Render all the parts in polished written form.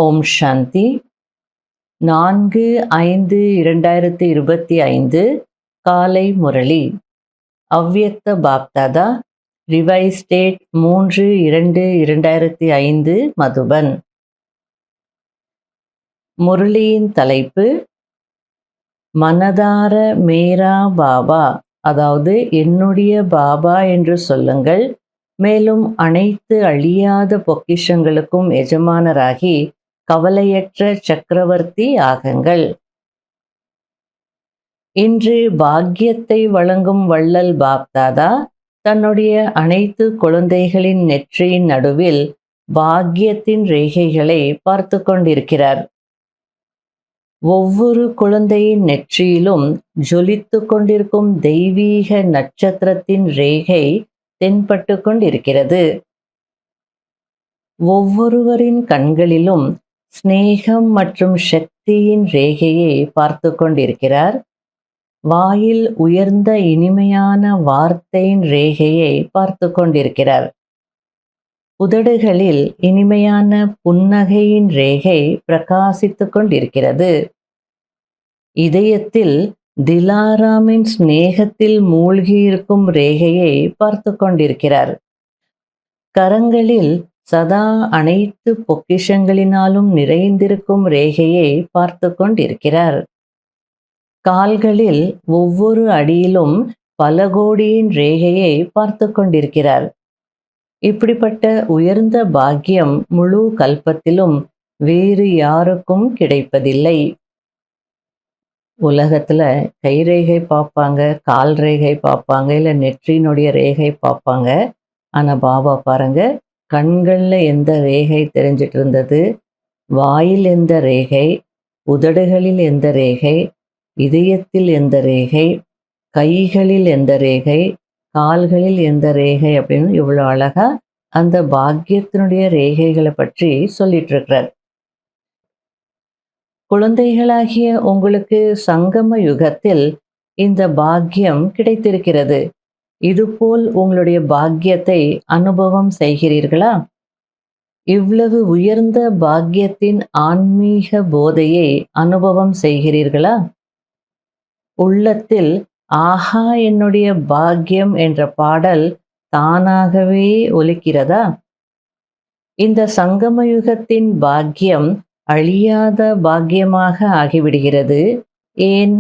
ஓம் சாந்தி. 4/5/2025 காலை முரளி. அவ்யக்த Bapdada, revise date 3/2/2005 Madhuban. முரளியின் தலைப்பு மனதார மேரா பாபா, அதாவது என்னுடைய பாபா என்று சொல்லுங்கள். மேலும் அனைத்து அழியாத பொக்கிஷங்களுக்கும் எஜமானராகி கவலையற்ற சக்கரவர்த்தி ஆகுங்கள். இன்று பாக்கியத்தை வழங்கும் வள்ளல் பாப்தாதா தன்னுடைய அனைத்து குழந்தைகளின் நெற்றியின் நடுவில் பாக்கியத்தின் ரேகைகளை பார்த்து கொண்டிருக்கிறார். ஒவ்வொரு குழந்தையின் நெற்றியிலும் ஜொலித்து கொண்டிருக்கும் தெய்வீக நட்சத்திரத்தின் ரேகை தென்பட்டு கொண்டிருக்கிறது. ஒவ்வொருவரின் கண்களிலும் ஸ்நேகம் மற்றும் சக்தியின் ரேகையை பார்த்து கொண்டிருக்கிறார். வாயில் உயர்ந்த இனிமையான வார்த்தையின் ரேகையை பார்த்து கொண்டிருக்கிறார். உதடுகளில் இனிமையான புன்னகையின் ரேகை பிரகாசித்து கொண்டிருக்கிறது. இதயத்தில் திலாராமின் ஸ்நேகத்தில் மூழ்கியிருக்கும் ரேகையை பார்த்து கொண்டிருக்கிறார். கரங்களில் சதா அனைத்து பொக்கிஷங்களினாலும் நிறைந்திருக்கும் ரேகையை பார்த்து கொண்டிருக்கிறார். கால்களில் ஒவ்வொரு அடியிலும் பல கோடியின் ரேகையை பார்த்து கொண்டிருக்கிறார். இப்படிப்பட்ட உயர்ந்த பாக்கியம் முழு கல்பத்திலும் வேறு யாருக்கும் கிடைப்பதில்லை. உலகத்துல கைரேகை பார்ப்பாங்க, கால் ரேகை பார்ப்பாங்க, இல்லை நெற்றியினுடைய ரேகை பார்ப்பாங்க. ஆனா பாபா பாருங்க, கண்கள்ல எந்த ரேகை தெரிஞ்சிட்டு இருந்தது, வாயில் எந்த ரேகை, உதடுகளில் எந்த ரேகை, இதயத்தில் எந்த ரேகை, கைகளில் எந்த ரேகை, கால்களில் எந்த ரேகை அப்படின்னு இவ்வளோ அழகா அந்த பாக்கியத்தினுடைய ரேகைகளை பற்றி சொல்லிட்டு இருக்கிறார். குழந்தைகளாகிய உங்களுக்கு சங்கம யுகத்தில் இந்த பாக்கியம் கிடைத்திருக்கிறது. இதுபோல் உங்களுடைய பாக்கியத்தை அனுபவம் செய்கிறீர்களா? இவ்வளவு உயர்ந்த பாக்கியத்தின் ஆன்மீக போதையை அனுபவம் செய்கிறீர்களா? உள்ளத்தில் ஆஹா என்னுடைய பாக்கியம் என்ற பாடல் தானாகவே ஒலிக்கிறதா? இந்த சங்கமயுகத்தின் பாக்கியம் அழியாத பாக்கியமாக ஆகிவிடுகிறது. ஏன்?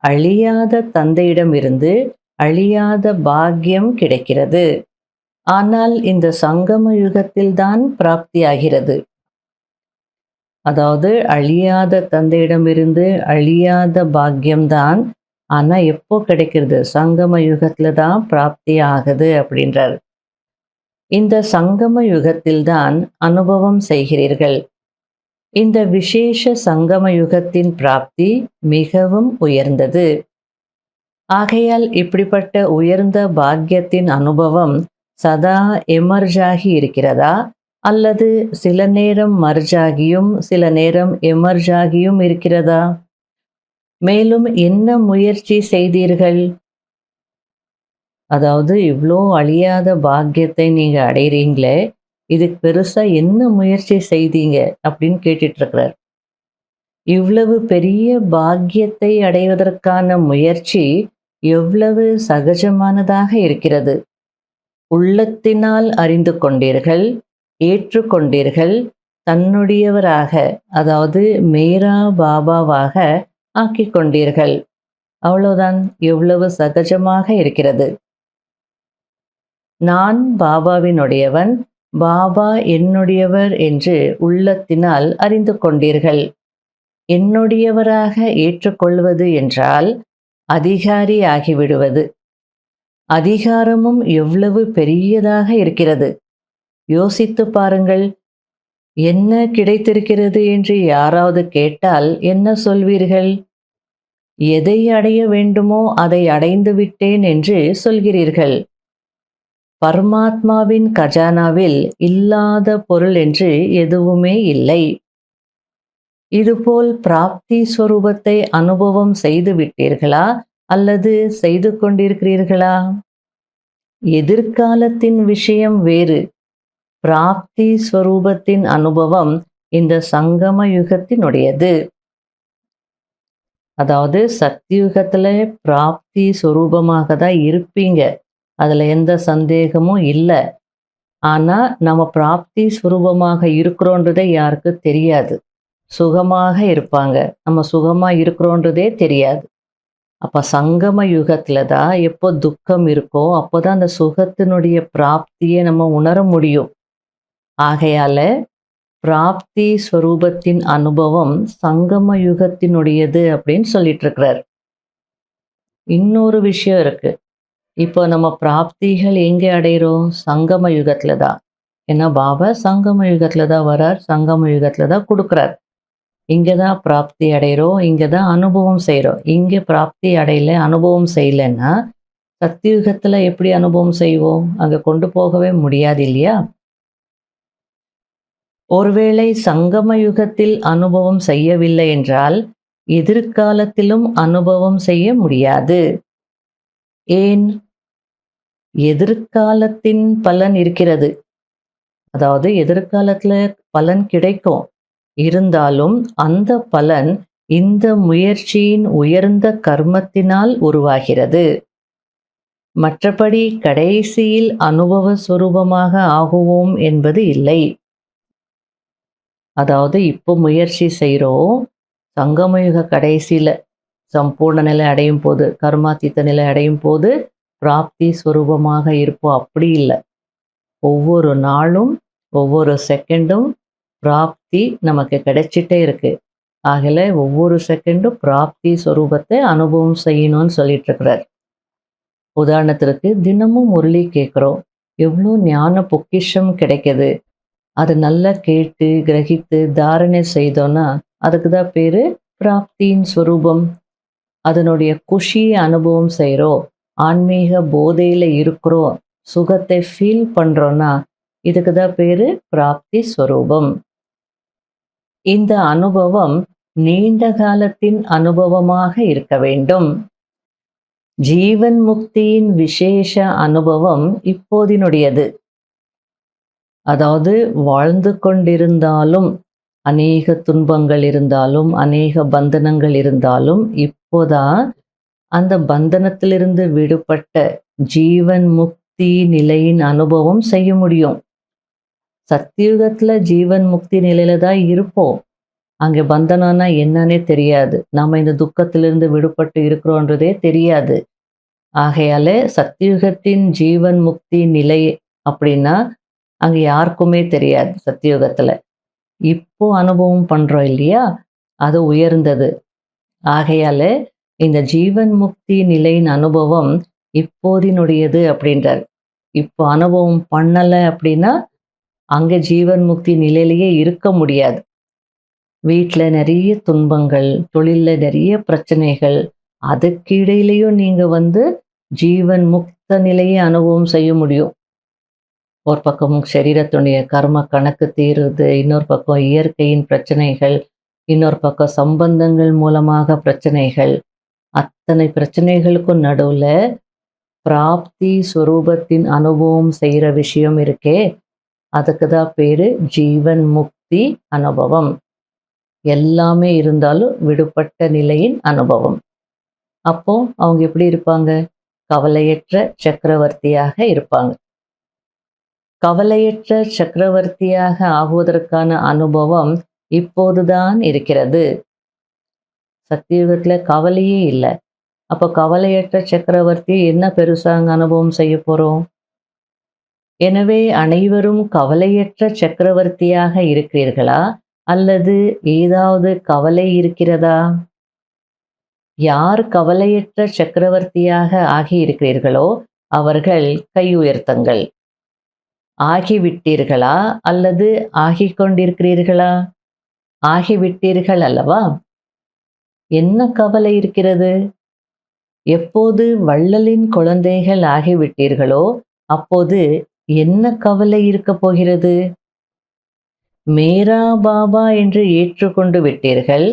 அழியாத தந்தையிடமிருந்து அழியாத பாக்கியம் கிடைக்கிறது. ஆனால் இந்த சங்கம யுகத்தில்தான் பிராப்தியாகிறது. அதாவது அழியாத தந்தையிடமிருந்து அழியாத பாக்கியம்தான். ஆனா எப்போ கிடைக்கிறது? சங்கம யுகத்துல தான் பிராப்தி ஆகுது அப்படின்றார். இந்த சங்கம யுகத்தில்தான் அனுபவம் செய்கிறீர்கள். இந்த விசேஷ சங்கம யுகத்தின் பிராப்தி மிகவும் உயர்ந்தது. ஆகையால் இப்படிப்பட்ட உயர்ந்த பாக்கியத்தின் அனுபவம் சதா எமர்ஜாகி இருக்கிறதா, அல்லது சில நேரம் மர்ஜாகியும் சில நேரம் எமர்ஜாகியும் இருக்கிறதா? மேலும் என்ன முயற்சி செய்தீர்கள்? அதாவது இவ்வளோ அழியாத பாக்கியத்தை நீங்க அடைகிறீங்களே, இதுக்கு பெருசா என்ன முயற்சி செய்தீங்க அப்படின்னு கேட்டுட்டு இருக்கிறார். இவ்வளவு பெரிய பாக்கியத்தை அடைவதற்கான முயற்சி எவ்வளவு சகஜமானதாக இருக்கிறது. உள்ளத்தினால் அறிந்து கொண்டீர்கள், ஏற்றுக்கொண்டீர்கள், தன்னுடையவராக, அதாவது மேரா பாபாவாக ஆக்கிக் கொண்டீர்கள். அவ்வளவுதான். எவ்வளவு சகஜமாக இருக்கிறது. நான் பாபாவினுடையவன், பாபா என்னுடையவர் என்று உள்ளத்தினால் அறிந்து கொண்டீர்கள். என்னுடையவராக ஏற்றுக்கொள்வது என்றால் அதிகாரி ஆகிவிடுவது. அதிகாரமும் எவ்வளவு பெரியதாக இருக்கிறது. யோசித்து பாருங்கள். என்ன கிடைத்திருக்கிறது என்று யாராவது கேட்டால் என்ன சொல்வீர்கள்? எதை அடைய வேண்டுமோ அதை அடைந்து விட்டேன் என்று சொல்கிறீர்கள். பரமாத்மாவின் கஜானாவில் இல்லாத பொருள் என்று எதுவுமே இல்லை. இதுபோல் பிராப்தி ஸ்வரூபத்தை அனுபவம் செய்து விட்டீர்களா, அல்லது செய்து கொண்டிருக்கிறீர்களா? எதிர்காலத்தின் விஷயம் வேறு. பிராப்தி ஸ்வரூபத்தின் அனுபவம் இந்த சங்கம யுகத்தினுடையது. அதாவது சத்தியுகத்துல பிராப்தி சொரூபமாக தான் இருப்பீங்க. அதுல எந்த சந்தேகமும் இல்ல. ஆனா நம்ம பிராப்தி சுரூபமாக இருக்கிறோன்றதே யாருக்கு தெரியாது. சுகமாக இருப்பாங்க. நம்ம சுகமா இருக்கிறோன்றதே தெரியாது. அப்ப சங்கம யுகத்துல தான் எப்போ துக்கம் இருக்கோ அப்போதான் அந்த சுகத்தினுடைய பிராப்தியை நம்ம உணர முடியும். ஆகையால பிராப்தி ஸ்வரூபத்தின் அனுபவம் சங்கம யுகத்தினுடையது அப்படின்னு சொல்லிட்டு இருக்கிறார். இன்னொரு விஷயம் இருக்கு. இப்போ நம்ம பிராப்திகள் எங்கே அடையிறோம்? சங்கம யுகத்துல தான். ஏன்னா பாபா சங்கம யுகத்துல தான் வரார், சங்கம யுகத்துல தான் கொடுக்குறார். இங்கே தான் பிராப்தி அடைகிறோம், இங்கே தான் அனுபவம் செய்கிறோம். இங்கே பிராப்தி அடையல, அனுபவம் செய்யலைன்னா சத்தியுகத்தில் எப்படி அனுபவம் செய்வோம்? அங்கே கொண்டு போகவே முடியாது இல்லையா? ஒருவேளை சங்கம யுகத்தில் அனுபவம் செய்யவில்லை என்றால் எதிர்காலத்திலும் அனுபவம் செய்ய முடியாது. ஏன்? எதிர்காலத்தின் பலன் இருக்கிறது. அதாவது எதிர்காலத்தில் பலன் கிடைக்கும். இருந்தாலும் அந்த பலன் இந்த முயற்சியின் உயர்ந்த கர்மத்தினால் உருவாகிறது. மற்றபடி கடைசியில் அனுபவ சுரூபமாக ஆகுவோம் என்பது இல்லை. அதாவது இப்போ முயற்சி செய்கிறோம், சங்கமயுக கடைசியில் சம்பூர்ண நிலை அடையும் போது, கர்மாத்தீத்த நிலை அடையும் போது பிராப்தி சுரூபமாக இருப்போம். அப்படி இல்லை. ஒவ்வொரு நாளும் ஒவ்வொரு செகண்டும் பிராப்தி நமக்கு கிடைச்சிட்டே இருக்கு. ஆகல ஒவ்வொரு செகண்டும் பிராப்தி ஸ்வரூபத்தை அனுபவம் செய்யணும்னு சொல்லிட்டு இருக்கிறார். உதாரணத்திற்கு தினமும் முரளி கேட்குறோம், எவ்வளோ ஞான பொக்கிஷம் கிடைக்குது. அது நல்லா கேட்டு கிரகித்து தாரணை செய்தோன்னா அதுக்கு தான் பேரு பிராப்தியின் ஸ்வரூபம். அதனுடைய குஷியை அனுபவம் செய்கிறோம், ஆன்மீக போதையில் இருக்கிறோம், சுகத்தை ஃபீல் பண்ணுறோன்னா இதுக்கு தான் பேரு பிராப்தி ஸ்வரூபம். இந்த அனுபவம் நீண்ட காலத்தின் அனுபவமாக இருக்க வேண்டும். ஜீவன் முக்தியின் விசேஷ அனுபவம் இப்போதினுடையது. அதாவது வாழ்ந்து கொண்டிருந்தாலும் அநேக துன்பங்கள் இருந்தாலும் அநேக பந்தனங்கள் இருந்தாலும் இப்போதான் அந்த பந்தனத்திலிருந்து விடுபட்ட ஜீவன் முக்தி நிலையின் அனுபவம் செய்ய முடியும். சத்தியுகத்துல ஜீவன் முக்தி நிலையில தான் இருப்போம். அங்கே பந்தனம்னா என்னன்னே தெரியாது. நம்ம இந்த துக்கத்திலிருந்து விடுபட்டு இருக்கிறோன்றதே தெரியாது. ஆகையால சத்தியுகத்தின் ஜீவன் முக்தி நிலை அப்படின்னா அங்கே யாருக்குமே தெரியாது. சத்தியுகத்துல இப்போ அனுபவம் பண்றோம் இல்லையா, அது உயர்ந்தது. ஆகையால இந்த ஜீவன் முக்தி நிலையின் அனுபவம் இப்போதினுடையது அப்படின்றார். இப்போ அனுபவம் பண்ணலை அப்படின்னா அங்கே ஜீவன் முக்தி நிலையிலேயே இருக்க முடியாது. வீட்டில் நிறைய துன்பங்கள், தொழிலில் நிறைய பிரச்சனைகள், அதுக்கு இடையிலையும் நீங்கள் ஜீவன் முக்த நிலையை அனுபவம் செய்ய முடியும். ஒரு பக்கம் சரீரத்துடைய கர்ம கணக்கு தீருது, இன்னொரு பக்கம் இயற்கையின் பிரச்சனைகள், இன்னொரு பக்கம் சம்பந்தங்கள் மூலமாக பிரச்சனைகள். அத்தனை பிரச்சனைகளுக்கும் நடுவில் பிராப்தி ஸ்வரூபத்தின் அனுபவம் செய்கிற விஷயம் இருக்கே, அதுக்கு தான் பேரு ஜீவன் முக்தி அனுபவம். எல்லாமே இருந்தாலும் விடுபட்ட நிலையின் அனுபவம். அப்போ அவங்க எப்படி இருப்பாங்க? கவலையற்ற சக்கரவர்த்தியாக இருப்பாங்க. கவலையற்ற சக்கரவர்த்தியாக ஆகுவதற்கான அனுபவம் இப்போதுதான் இருக்கிறது. சத்தியுகத்துல கவலையே இல்லை. அப்போ கவலையற்ற சக்கரவர்த்தி என்ன பெருசாங்க அனுபவம் செய்ய போறோம்? எனவே அனைவரும் கவலையற்ற சக்கரவர்த்தியாக இருக்கிறீர்களா அல்லது ஏதாவது கவலை இருக்கிறதா? யார் கவலையற்ற சக்கரவர்த்தியாக ஆகி இருக்கிறீர்களோ அவர்கள் கை உயர்த்தங்கள். ஆகிவிட்டீர்களா அல்லது ஆகிக் கொண்டிருக்கிறீர்களா? ஆகிவிட்டீர்கள் அல்லவா? என்ன கவலை இருக்கிறது? எப்போது வள்ளலின் குழந்தைகள் ஆகிவிட்டீர்களோ அப்போது என்ன கவலை இருக்க போகிறது? மேரா பாபா என்று ஏற்றுக்கொண்டு விட்டீர்கள்.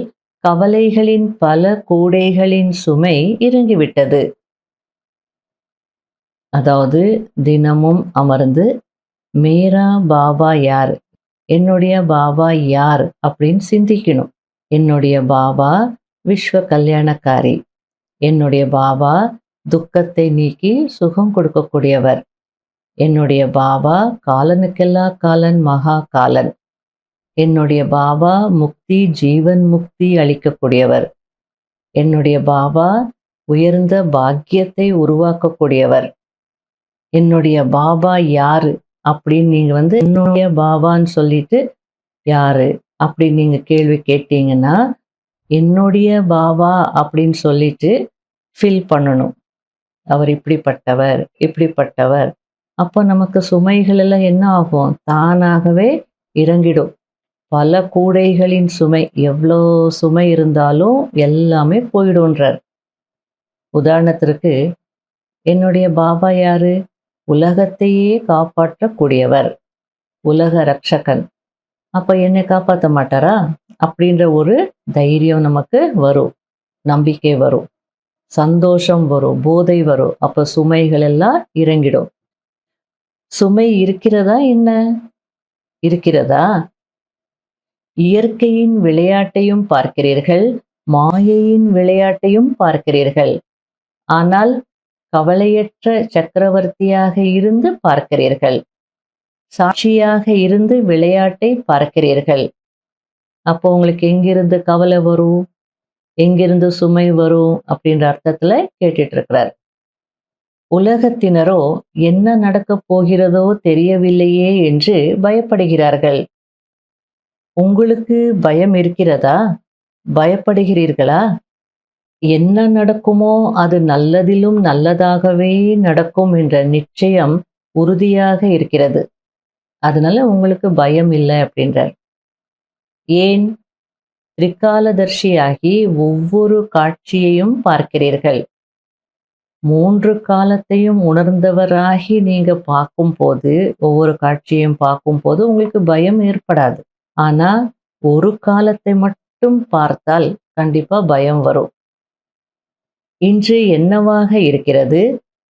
கவலைகளின் பல கூடைகளின் சுமை இறங்கிவிட்டது. அதாவது தினமும் அமர்ந்து மேரா பாபா யார் என்னுடைய பாபா யார் அப்படின்னு சிந்திக்கணும். என்னுடைய பாபா விஸ்வ கல்யாணக்காரி. என்னுடைய பாபா துக்கத்தை நீக்கி சுகம் கொடுக்கக்கூடியவர். என்னுடைய பாபா காலனுக்கெல்லா காலன் மகா காலன். என்னுடைய பாபா முக்தி ஜீவன் முக்தி அளிக்கக்கூடியவர். என்னுடைய பாபா உயர்ந்த பாக்கியத்தை உருவாக்கக்கூடியவர். என்னுடைய பாபா யாரு அப்படின்னு நீங்க என்னுடைய பாபான்னு சொல்லிட்டு யாரு அப்படின்னு நீங்க கேள்வி கேட்டீங்கன்னா, என்னுடைய பாபா அப்படின்னு சொல்லிட்டு ஃபில் பண்ணணும். அவர் இப்படிப்பட்டவர் இப்படிப்பட்டவர். அப்போ நமக்கு சுமைகள் எல்லாம் என்ன ஆகும்? தானாகவே இறங்கிடும். பல கூடைகளின் சுமை, எவ்வளோ சுமை இருந்தாலும் எல்லாமே போயிடும்ன்றார். உதாரணத்திற்கு என்னுடைய பாபா யாரு? உலகத்தையே காப்பாற்றக்கூடியவர், உலக ரட்சகன். அப்ப என்னை காப்பாற்ற மாட்டாரா அப்படின்ற ஒரு தைரியம் நமக்கு வரும், நம்பிக்கை வரும், சந்தோஷம் வரும், போதை வரும். அப்ப சுமைகள் எல்லாம் இறங்கிடும். சுமை இருக்கிறதா என்ன? இருக்கிறதா? இயற்கையின் விளையாட்டையும் பார்க்கிறீர்கள், மாயையின் விளையாட்டையும் பார்க்கிறீர்கள். ஆனால் கவலையற்ற சக்கரவர்த்தியாக இருந்து பார்க்கிறீர்கள், சாட்சியாக இருந்து விளையாட்டை பார்க்கிறீர்கள். அப்போ உங்களுக்கு எங்கிருந்து கவலை வரும், எங்கிருந்து சுமை வரும் அப்படின்ற அர்த்தத்துல கேட்டுட்டு இருக்கிறார். உலகத்தினரோ என்ன நடக்கப் போகிறதோ தெரியவில்லையே என்று பயப்படுகிறார்கள். உங்களுக்கு பயம் இருக்கிறதா? பயப்படுகிறீர்களா? என்ன நடக்குமோ அது நல்லதிலும் நல்லதாகவே நடக்கும் என்ற நிச்சயம் உறுதியாக இருக்கிறது. அதனால உங்களுக்கு பயம் இல்லை அப்படின்றார். ஏன்? திரிகாலதர்ஷியாகி ஒவ்வொரு காட்சியையும் பார்க்கிறீர்கள். 3 காலத்தையும் உணர்ந்தவராகி நீங்க பார்க்கும்போது, ஒவ்வொரு காட்சியையும் பார்க்கும்போது உங்களுக்கு பயம் ஏற்படாது. ஆனா ஒரு காலத்தை மட்டும் பார்த்தால் கண்டிப்பா பயம் வரும். இன்று என்னவாக இருக்கிறது,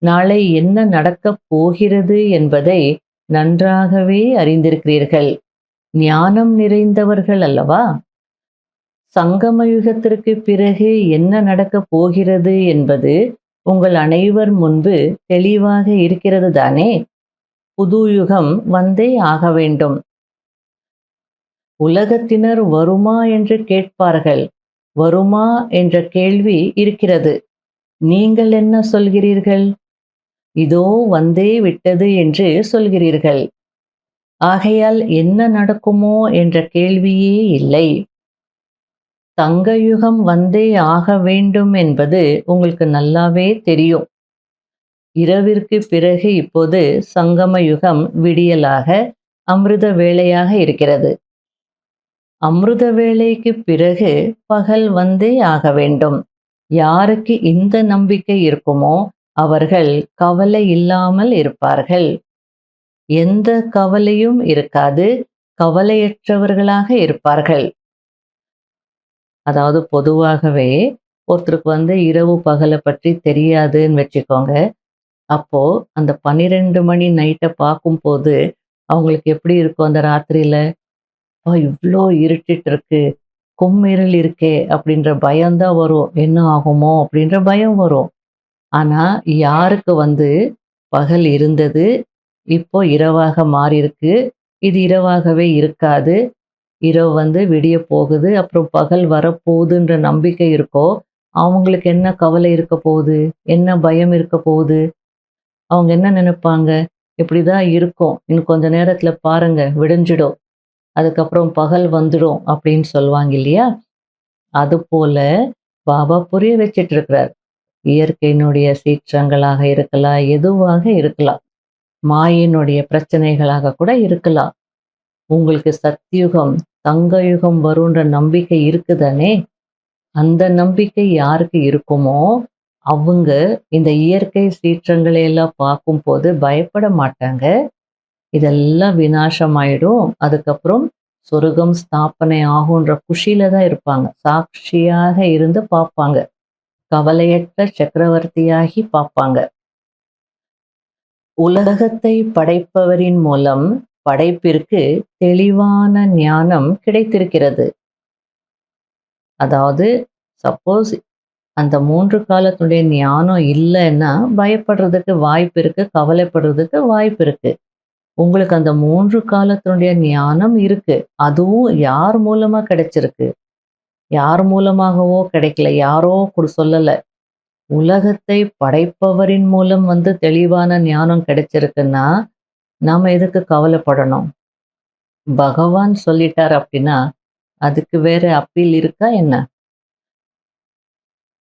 நாளை என்ன நடக்கப் போகிறது என்பதை நன்றாகவே அறிந்திருக்கிறீர்கள். ஞானம் நிறைந்தவர்கள் அல்லவா? சங்கம யுகத்திற்கு பிறகு என்ன நடக்கப் போகிறது என்பது உங்கள் அனைவர் முன்பு தெளிவாக இருக்கிறது தானே. புது யுகம் வந்தே ஆக வேண்டும். உலகத்தினர் வருமா என்று கேட்பார்கள். வருமா என்ற கேள்வி இருக்கிறது. நீங்கள் என்ன சொல்கிறீர்கள்? இதோ வந்தே விட்டது என்று சொல்கிறீர்கள். ஆகையால் என்ன நடக்குமோ என்ற கேள்வியே இல்லை. தங்க யுகம் வந்தே ஆக வேண்டும் என்பது உங்களுக்கு நல்லாவே தெரியும். இரவிற்கு பிறகு இப்போது சங்கம யுகம் விடியலாக அமிர்த வேளையாக இருக்கிறது. அமிர்த வேளைக்கு பிறகு பகல் வந்தே ஆக வேண்டும். யாருக்கு இந்த நம்பிக்கை இருக்குமோ அவர்கள் கவலை இல்லாமல் இருப்பார்கள். எந்த கவலையும் இருக்காது, கவலையற்றவர்களாக இருப்பார்கள். அதாவது பொதுவாகவே ஒருத்தருக்கு இரவு பகலை பற்றி தெரியாதுன்னு வச்சுக்கோங்க. அப்போ அந்த 12 மணி நைட்டை பார்க்கும்போது அவங்களுக்கு எப்படி இருக்கும் அந்த ராத்திரியில? இவ்வளோ இருட்டிட்டு இருக்கு, கும்மிருள் இருக்கே அப்படின்ற பயம்தான் வரும். என்ன ஆகுமோ அப்படின்ற பயம் வரும். ஆனா யாருக்கு பகல் இருந்தது, இப்போ இரவாக மாறியிருக்கு, இது இரவாகவே இருக்காது, இரவு விடிய போகுது, அப்புறம் பகல் வரப்போகுதுன்ற நம்பிக்கை இருக்கோ, அவங்களுக்கு என்ன கவலை இருக்க போகுது, என்ன பயம் இருக்க போகுது? அவங்க என்ன நினைப்பாங்க? இப்படிதான் இருக்கும், இன்னும் கொஞ்ச நேரத்துல பாருங்க விடிஞ்சிடும், அதுக்கப்புறம் பகல் வந்துடும் அப்படின்னு சொல்லுவாங்க இல்லையா? அது போல பாபா புரிய வச்சிட்டு இருக்கிறார். இயற்கையினுடைய சீற்றங்களாக இருக்கலாம், எதுவாக இருக்கலாம், மாயினுடைய பிரச்சனைகளாக கூட இருக்கலாம். உங்களுக்கு சத்தியுகம் தங்க யுகம் வரும்ன்ற நம்பிக்கை இருக்குதானே? அந்த நம்பிக்கை யாருக்கு இருக்குமோ அவங்க இந்த இயற்கை சீற்றங்களை எல்லாம் பார்க்கும்போது பயப்பட மாட்டாங்க. இதெல்லாம் விநாசமாயிடும், அதுக்கப்புறம் சொர்க்கம் ஸ்தாபனை ஆகுன்ற குஷியில தான் இருப்பாங்க. சாட்சியாக இருந்து பார்ப்பாங்க, கவலையற்ற சக்கரவர்த்தியாகி பார்ப்பாங்க. உலகத்தை படைப்பவரின் மூலம் படைப்பிற்கு தெளிவான ஞானம் கிடைத்திருக்கிறது. அதாவது சப்போஸ் அந்த 3 காலத்துடைய ஞானம் இல்லைன்னா பயப்படுறதுக்கு வாய்ப்பு இருக்கு, கவலைப்படுறதுக்கு வாய்ப்பு இருக்கு. உங்களுக்கு அந்த 3 காலத்தினுடைய ஞானம் இருக்கு. அதுவும் யார் மூலமா கிடைச்சிருக்கு? யார் மூலமாகவோ கிடைக்கல. யாரோ சொல்லல. உலகத்தை படைப்பவரின் மூலம் தெளிவான ஞானம் கிடைச்சிருக்குன்னா, நாம எதுக்கு கவலைப்படணும்? பகவான் சொல்லிட்டார் அப்படின்னா, அதுக்கு வேற அப்பீல் இருக்கா என்ன?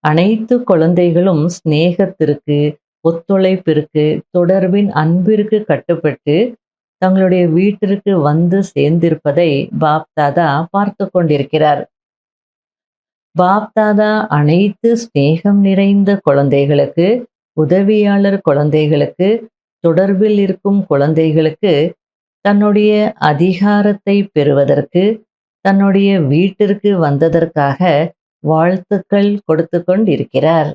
அனைத்து குழந்தைகளும் சிநேகத்திற்கு, ஒத்துழைப்பிற்கு, தொடர்பின் அன்பிற்கு கட்டுப்பட்டு தங்களுடைய வீட்டிற்கு சேர்ந்திருப்பதை பாப் தாதா பார்த்து கொண்டிருக்கிறார். பாப் தாதா அனைத்து சிநேகம் நிறைந்த குழந்தைகளுக்கு, உதவியாளர் குழந்தைகளுக்கு, தொடர்பில் இருக்கும் குழந்தைகளுக்கு தன்னுடைய அதிகாரத்தை பெறுவதற்கு, தன்னுடைய வீட்டிற்கு வந்ததற்காக வாழ்த்துக்கள் கொடுத்து கொண்டிருக்கிறார்.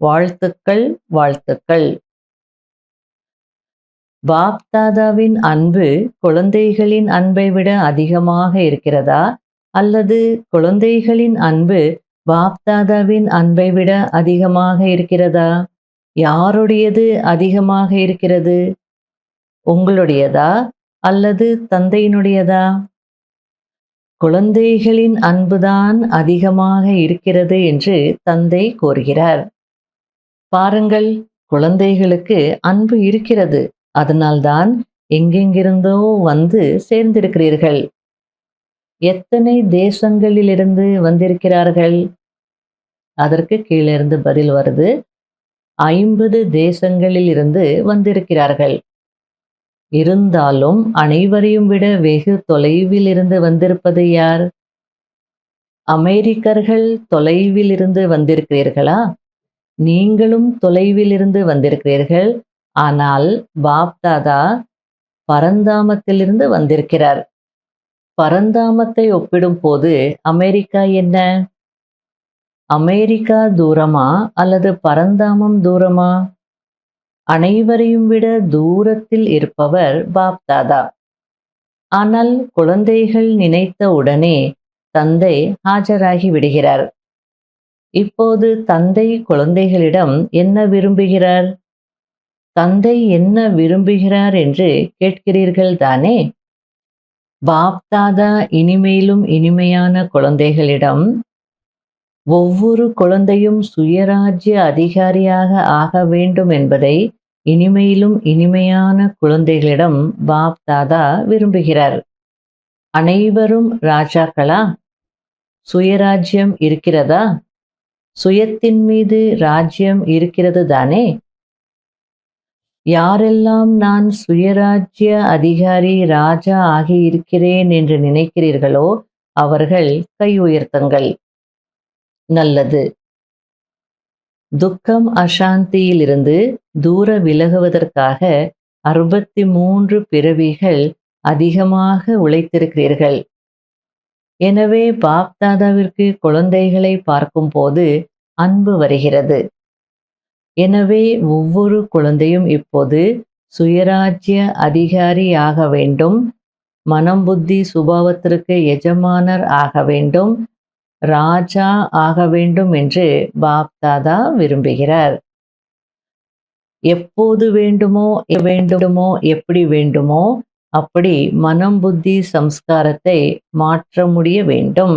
வாழ்த்துக்கள், வாழ்த்துக்கள். பாப் தாதாவின் அன்பு குழந்தைகளின் அன்பை விட அதிகமாக இருக்கிறதா, அல்லது குழந்தைகளின் அன்பு பாப் தாதாவின் அன்பை விட அதிகமாக இருக்கிறதா? யாருடையது அதிகமாக இருக்கிறது? உங்களுடையதா அல்லது தந்தையினுடையதா? குழந்தைகளின் அன்புதான் அதிகமாக இருக்கிறது என்று தந்தை கூறுகிறார். பாருங்கள், குழந்தைகளுக்கு அன்பு இருக்கிறது. அதனால்தான் எங்கெங்கிருந்தோ சேர்ந்திருக்கிறீர்கள். எத்தனை தேசங்களிலிருந்து வந்திருக்கிறார்கள்? அதற்கு கீழிருந்து பதில் வருது. 50 தேசங்களில் இருந்து வந்திருக்கிறார்கள். இருந்தாலும் அனைவரையும் விட வெகு தொலைவில் இருந்து வந்திருப்பது யார்? அமெரிக்கர்கள் தொலைவில் இருந்து வந்திருக்கிறீர்களா? நீங்களும் தொலைவில் இருந்து வந்திருக்கிறீர்கள். ஆனால் பாப் தாதா பரந்தாமத்திலிருந்து வந்திருக்கிறார். பரந்தாமத்தை ஒப்பிடும் போது அமெரிக்கா என்ன? அமெரிக்கா தூரமா அல்லது பரந்தாமம் தூரமா? அனைவரையும் விட தூரத்தில் இருப்பவர் பாப் தாதா. ஆனால் குழந்தைகள் நினைத்த உடனே தந்தை ஆஜராகி விடுகிறார். இப்போது தந்தை குழந்தைகளிடம் என்ன விரும்புகிறார்? தந்தை என்ன விரும்புகிறார் என்று கேட்கிறீர்கள் தானே? பாப் தாதா இனிமேலும் இனிமையான குழந்தைகளிடம் ஒவ்வொரு குழந்தையும் சுயராஜ்ய அதிகாரியாக ஆக வேண்டும் என்பதை இனிமையிலும் இனிமையான குழந்தைகளிடம் பாப் தாதா விரும்புகிறார். அனைவரும் ராஜாக்களா? சுயராஜ்யம் இருக்கிறதா? சுயத்தின் மீது ராஜ்யம் இருக்கிறது தானே? யாரெல்லாம் நான் சுயராஜ்ய அதிகாரி ராஜா ஆகி இருக்கிறேன் என்று நினைக்கிறீர்களோ அவர்கள் கை உயர்த்துங்கள். நல்லது. துக்கம் அசாந்தியிலிருந்து தூர விலகுவதற்காக 63 பிறவிகள் அதிகமாக உழைத்திருக்கிறீர்கள். எனவே பாப் தாதாவிற்கு குழந்தைகளை பார்க்கும் போது அன்பு வருகிறது. எனவே ஒவ்வொரு குழந்தையும் இப்போது சுயராஜ்ய அதிகாரி ஆக வேண்டும், மனம் புத்தி சுபாவத்திற்கு எஜமானர் ஆக வேண்டும், ராஜா ஆக வேண்டும் என்று பாப் தாதா விரும்புகிறார். எப்போது வேண்டுமோ எப்படி வேண்டுமோ அப்படி மனம் புத்தி சம்ஸ்காரத்தை மாற்ற முடிய வேண்டும்.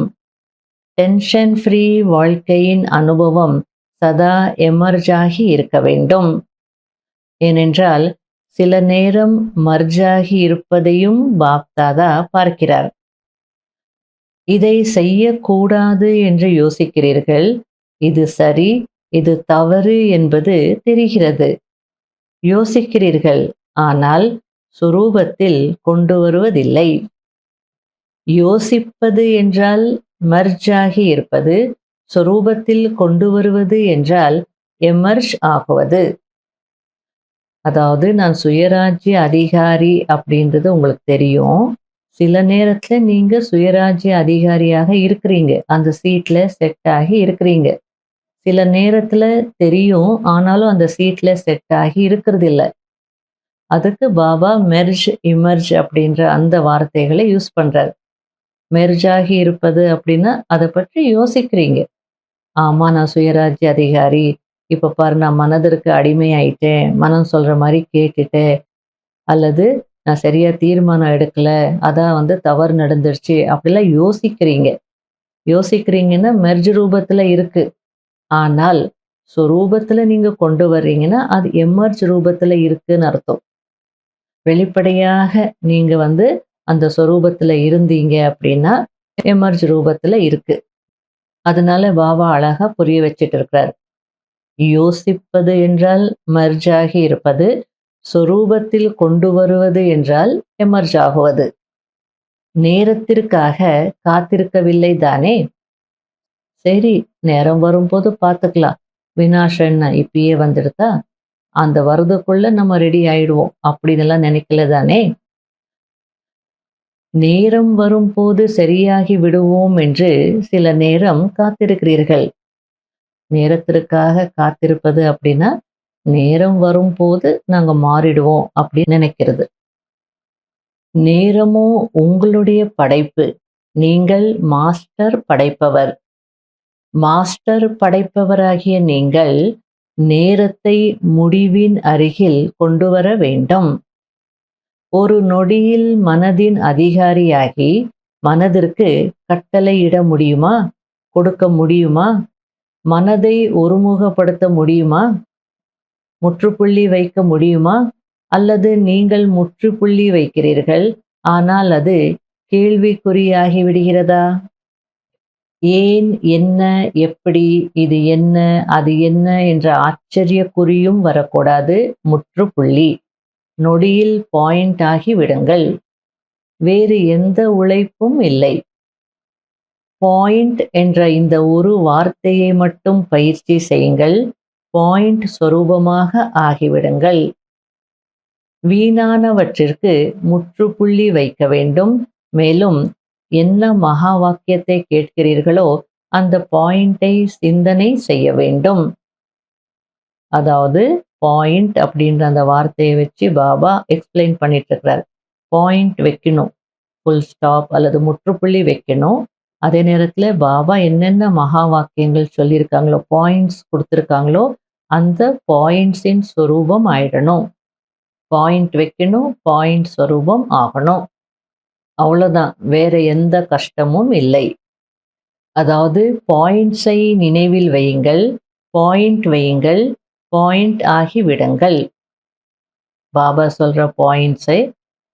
டென்ஷன் ஃப்ரீ வாழ்க்கையின் அனுபவம் சதா எமர்ஜாகி இருக்க வேண்டும். ஏனென்றால் சில நேரம் மர்ஜாகி இருப்பதையும் பாப் தாதா பார்க்கிறார். இதை செய்யக்கூடாது என்று யோசிக்கிறீர்கள். இது சரி, இது தவறு என்பது தெரிகிறது. யோசிக்கிறீர்கள், ஆனால் சுரூபத்தில் கொண்டு வருவதில்லை. யோசிப்பது என்றால் மர்ஜாகி இருப்பது, சொரூபத்தில் கொண்டு வருவது என்றால் எமர்ஜ் ஆகுவது. அதாவது நான் சுயராஜ்ய அதிகாரி அப்படின்றது உங்களுக்கு தெரியும். சில நேரத்துல நீங்க சுயராஜ்ய அதிகாரியாக இருக்கிறீங்க, அந்த சீட்ல செட் ஆகி இருக்கிறீங்க. சில நேரத்துல தெரியும், ஆனாலும் அந்த சீட்ல செட் ஆகி இருக்கிறது இல்லை. அதுக்கு பாபா மெர்ஜ், இமர்ஜ் அப்படின்ற அந்த வார்த்தைகளை யூஸ் பண்றாரு. மெர்ஜ் ஆகி இருப்பது அப்படின்னா, அத பற்றி யோசிக்கிறீங்க. ஆமா, நான் சுயராஜ்ய அதிகாரி. இப்ப பாரு நான் மனதிற்கு அடிமையாயிட்டேன். மனம் சொல்ற மாரி கேட்டுட்டேன். அல்லது நான் சரியா தீர்மானம் எடுக்கல. அதான் தவறு நடந்துருச்சு. அப்படிலாம் யோசிக்கிறீங்க. யோசிக்கிறீங்கன்னா மெர்ஜ் ரூபத்துல இருக்கு. ஆனால் சொரூபத்துல நீங்க கொண்டு வர்றீங்கன்னா, அது எமர்ஜ் ரூபத்துல இருக்குன்னு அர்த்தம். வெளிப்படையாக நீங்க அந்த சொரூபத்துல இருந்தீங்க அப்படின்னா, எமர்ஜ் ரூபத்துல இருக்கு. அதனால பாபா அழகா புரிய வச்சுட்டு இருக்கிறார். யோசிப்பது என்றால் மெர்ஜ் ஆகி இருப்பது. சொரூபத்தில் கொண்டு வருவது என்றால் எமர்ஜ் ஆகுவது. நேரத்திற்காக காத்திருக்கவில்லை தானே? சரி, நேரம் வரும்போது பார்த்துக்கலாம். வினாஷம் என்ன இப்பயே வந்துடுதா? அந்த வரதுக்குள்ள நம்ம ரெடி ஆயிடுவோம். அப்படின்னுலாம் நினைக்கல தானே? நேரம் வரும்போது சரியாகி விடுவோம் என்று சில நேரம் காத்திருக்கிறீர்கள். நேரத்திற்காக காத்திருப்பது அப்படின்னா, நேரம் வரும்போது நாங்க மாறிடுவோம் அப்படின்னு நினைக்கிறது. நேரமோ உங்களுடைய படைப்பு. நீங்கள் மாஸ்டர் படைப்பவர். மாஸ்டர் படைப்பவராகிய நீங்கள் நேரத்தை முடிவின் அருகில் கொண்டு வர வேண்டும். ஒரு நொடியில் மனதின் அதிகாரியாகி மனதிற்கு கட்டளையிட முடியுமா? கொடுக்க முடியுமா? மனதை ஒருமுகப்படுத்த முடியுமா? முற்றுப்புள்ளி வைக்க முடியுமா? அல்லது நீங்கள் முற்றுப்புள்ளி வைக்கிறீர்கள், ஆனால் அது கேள்விக்குறியாகி விடுகிறதா? ஏன், என்ன, எப்படி, இது என்ன, அது என்ன என்ற ஆச்சரிய குறியும் வரக்கூடாது. முற்றுப்புள்ளி. நொடியில் பாயிண்ட் ஆகி விடுங்கள். வேறு எந்த உழைப்பும் இல்லை. பாயிண்ட் என்ற இந்த ஒரு வார்த்தையை மட்டும் பயிற்சி செய்யுங்கள். பாயிண்ட் சொரூபமாக ஆகிவிடுங்கள். வீணானவற்றிற்கு முற்றுப்புள்ளி வைக்க வேண்டும். மேலும் என்ன மகா வாக்கியத்தை கேட்கிறீர்களோ அந்த பாயிண்டை சிந்தனை செய்ய வேண்டும். அதாவது பாயிண்ட் அப்படின்ற அந்த வார்த்தையை வச்சு பாபா எக்ஸ்பிளைன் பண்ணிட்டு இருக்கிறார். பாயிண்ட் வைக்கணும், ஃபுல் ஸ்டாப் அல்லது முற்றுப்புள்ளி வைக்கணும். அதே நேரத்தில் பாபா என்னென்ன மகா வாக்கியங்கள் சொல்லியிருக்காங்களோ, பாயிண்ட்ஸ் கொடுத்துருக்காங்களோ, அந்த பாயிண்ட்ஸின் சொரூபம் ஆயிடணும். பாயிண்ட் வைக்கணும், பாயிண்ட் சொரூபம் ஆகணும். அவ்வளோதான், வேற எந்த கஷ்டமும் இல்லை. அதாவது பாயிண்ட்ஸை நினைவில் வையுங்கள், பாயிண்ட் வையுங்கள், பாயிண்ட் ஆகி விடுங்கள். பாபா சொல்ற பாயிண்ட்ஸை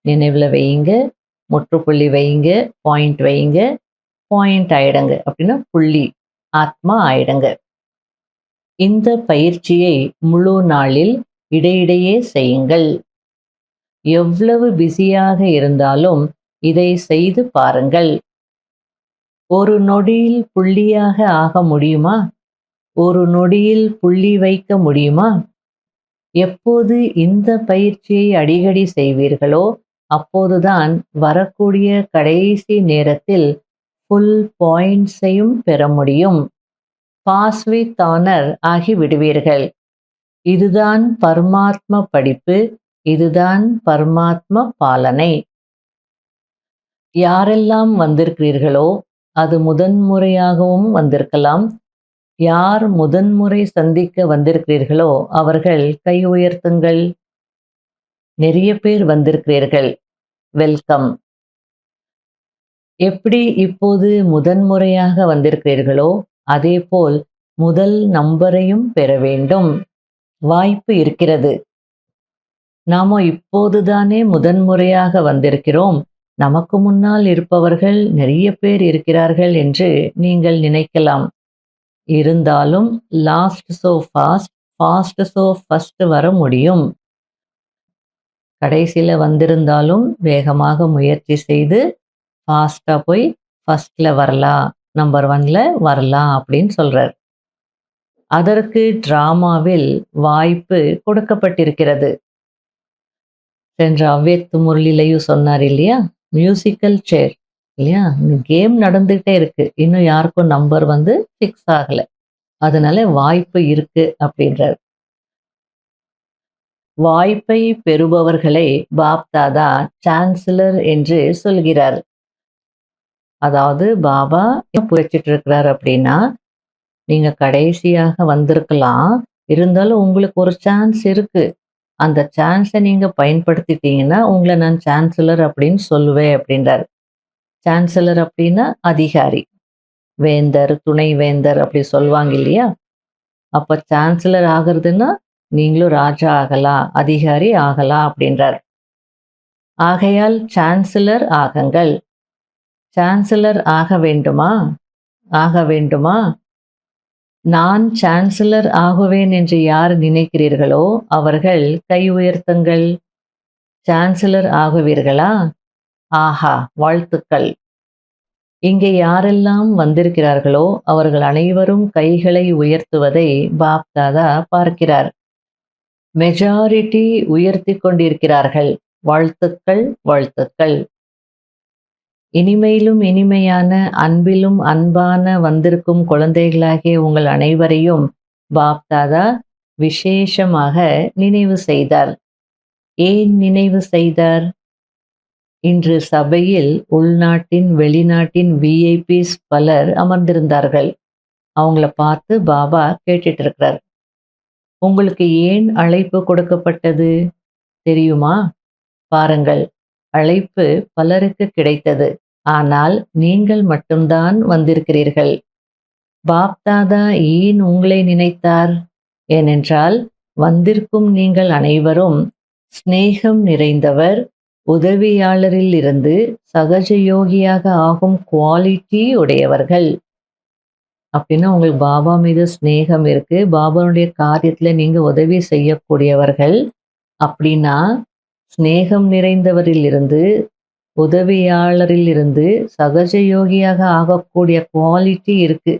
நினைவில் வையுங்க, முற்றுப்புள்ளி வையுங்க, பாயிண்ட் வையுங்க, பாயிண்ட் ஆயிடுங்க. அப்படின்னா புள்ளி, ஆத்மா ஆயிடுங்க. இந்த பயிற்சியை முழு நாளில் இடையிடையே செய்யுங்கள். எவ்வளவு பிஸியாக இருந்தாலும் இதை செய்து பாருங்கள். ஒரு நொடியில் புள்ளியாக ஆக முடியுமா? ஒரு நொடியில் புள்ளி வைக்க முடியுமா? எப்போது இந்த பயிற்சியை அடிக்கடி செய்வீர்களோ அப்போதுதான் வரக்கூடிய கடைசி நேரத்தில் ஃபுல் பாயிண்ட்ஸையும் பெற முடியும். பாஸ் வித் ஆனர் ஆகி விடுவீர்கள். இதுதான் பரமாத்ம படிப்பு, இதுதான் பரமாத்ம பாலனை. யாரெல்லாம் வந்திருக்கிறீர்களோ அது முதன்முறையாகவும் வந்திருக்கலாம். யார் முதன்முறை சந்திக்க வந்திருக்கிறீர்களோ அவர்கள் கை உயர்த்துங்கள். நிறைய பேர் வந்திருக்கிறீர்கள். வெல்கம். எப்படி இப்போது முதன்முறையாக வந்திருக்கிறீர்களோ அதேபோல் முதல் நம்பரையும் பெற வேண்டும். வாய்ப்பு இருக்கிறது. நாம இப்போதுதானே முதன்முறையாக வந்திருக்கிறோம், நமக்கு முன்னால் இருப்பவர்கள் நிறைய பேர் இருக்கிறார்கள் என்று நீங்கள் நினைக்கலாம். இருந்தாலும் last so fast, fast so first வர முடியும். கடைசியில் வந்திருந்தாலும் வேகமாக முயற்சி செய்து ஃபாஸ்ட்டாக போய் ஃபர்ஸ்ட்ல வரலாம், நம்பர் 1ல வரலாம் அப்படின்னு சொல்றார். அதற்கு டிராமாவில் வாய்ப்பு கொடுக்கப்பட்டிருக்கிறது. சென்ற அவ்வியக்த முரளிலையும் சொன்னார் இல்லையா, மியூசிக்கல் சேர் இல்லையா, கேம் நடந்துகிட்டே இருக்கு, இன்னும் யாருக்கும் நம்பர் ஃபிக்ஸ் ஆகலை, அதனால வாய்ப்பு இருக்கு அப்படின்றார். வாய்ப்பை பெறுபவர்களை பாப்தாதா சான்சலர் என்று சொல்கிறார். அதாவது பாபா புரிச்சிட்டு இருக்கிறார் அப்படின்னா, நீங்க கடைசியாக வந்திருக்கலாம். இருந்தாலும் உங்களுக்கு ஒரு சான்ஸ் இருக்கு. அந்த சான்ஸை நீங்க பயன்படுத்திட்டீங்கன்னா, உங்கள நான் சான்சலர் அப்படின்னு சொல்லுவேன் அப்படின்றார். சான்சலர் அப்படின்னா அதிகாரி. வேந்தர், துணை வேந்தர் அப்படி சொல்லுவாங்க இல்லையா? அப்ப சான்சலர் ஆகிறதுன்னா, நீங்களும் ராஜா ஆகலாம், அதிகாரி ஆகலாம் அப்படின்றார். ஆகையால் சான்சலர் ஆகுங்கள். சான்சலர் ஆக வேண்டுமா? ஆக வேண்டுமா? நான் சான்சலர் ஆகுவேன் என்று யார் நினைக்கிறீர்களோ, அவர்கள் கை உயர்த்துங்கள். சான்சலர் ஆகுவீர்களா? ஆஹா! வாழ்த்துக்கள். இங்கே யாரெல்லாம் வந்திருக்கிறார்களோ, அவர்கள் அனைவரும் கைகளை உயர்த்துவதை பாப்தாதா பார்க்கிறார். மெஜாரிட்டி உயர்த்திக் கொண்டிருக்கிறார்கள். வாழ்த்துக்கள், வாழ்த்துக்கள். இனிமையிலும் இனிமையான, அன்பிலும் அன்பான வந்திருக்கும் குழந்தைகளாகிய உங்கள் அனைவரையும் பாப்தாதா விசேஷமாக நினைவு செய்தார். ஏன் நினைவு செய்தார்? இன்று சபையில் உள்நாட்டின், வெளிநாட்டின் விஐபிஸ் பலர் அமர்ந்திருந்தார்கள். அவங்கள பார்த்து பாபா கேட்டுட்டு இருக்கிறார். உங்களுக்கு ஏன் அழைப்பு கொடுக்கப்பட்டது தெரியுமா? பாருங்கள், அழைப்பு பலருக்கு கிடைத்தது. ஆனால் நீங்கள் மட்டும்தான் வந்திருக்கிறீர்கள். பாப்தாதா ஏன் உங்களை நினைத்தார்? ஏனென்றால் வந்திருக்கும் நீங்கள் அனைவரும் சிநேகம் நிறைந்தவர், உதவியாளரில் இருந்து சகஜ யோகியாக ஆகும் குவாலிட்டி உடையவர்கள். அப்படின்னா உங்களுக்கு பாபா மீது சிநேகம் இருக்கு, பாபாவுடைய காரியத்துல நீங்க உதவி செய்யக்கூடியவர்கள். அப்படின்னா சிநேகம் நிறைந்தவரில் இருந்து, உதவியாளரில் இருந்து சகஜ யோகியாக ஆகக்கூடிய குவாலிட்டி இருக்கு.